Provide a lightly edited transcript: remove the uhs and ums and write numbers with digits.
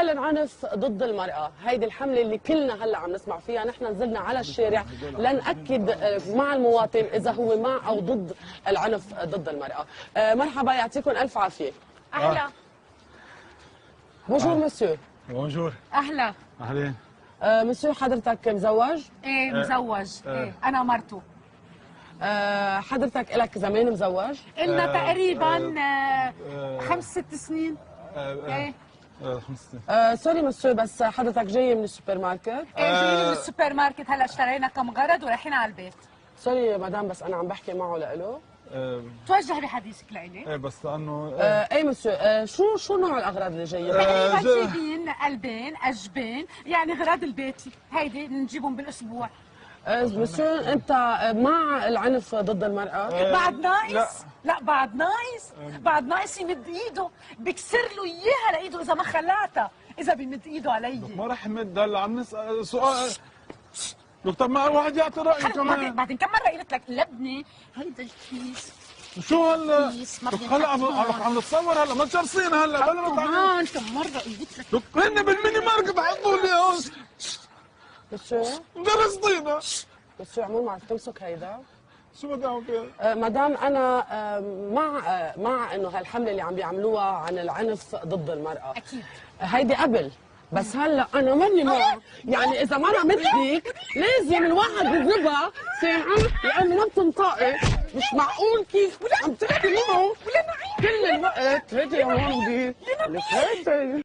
العنف ضد المرأة، هيدي الحملة اللي كلنا هلا عم نسمع فيها، نحن نزلنا على الشارع لنأكد مع المواطن إذا هو مع أو ضد العنف ضد المرأة. مرحبا، يعطيكم ألف عافية. أهلا. بونجور مسيو. بونجور. أهلا. أهلين. مسيو، حضرتك مزوج؟ إيه مزوج. إيه أنا مرته. حضرتك إلك زمان مزوج؟ إلنا تقريبا 5-6 سنين. إيه. 5 سنين. سوري مسيو، بس حضرتك جاي من السوبر ماركت؟ إيه جايين من السوبر ماركت، هلا اشترينا كم غرض ورايحين على البيت. سوري مدام، بس أنا عم بحكي معه لإله. توجهي بحديثك لإلي. ايه بس لانه ايه مسيو، شو نوع الاغراض اللي جايه؟ تقريبا جايبين قلبين اجبين، يعني غراض البيتي، هيدي نجيبهم بالاسبوع. مسيو، انت مع العنف ضد المراه؟ بعد ناقص؟ لا بعد ناقص، بعد ناقص يمد ايده، بكسر له اياها لايده اذا ما خلعتها، اذا بيمد ايده علي. ما راح يمد. هلا عم نسال سؤال. دكتور، ما واحد يعطي رايه كمان. بعدين كم مره قلت لك لبني هيدا الكيس. شو هلا؟ ما هلا عم نتصور هلا، ما تشرسينا هلا بلا ما كمان كم مره قلت لك. هن بالميني ماركت حطوا لي هون. مسيو درستينا. مسيو، عمول ما عرفت تمسك هيدا. شو بدي اعمل فيها؟ مدام، انا مع انه هالحمله اللي عم بيعملوها عن العنف ضد المراه. اكيد هيدي قبل، بس هلا انا ماني معه. يعني اذا مرة مثلك لازم الواحد يجيبها ساعة لانه ما بتنطقي. مش معقول كيف عم تحكي معه كل الوقت. هيدي يا مامدي لك هيدي.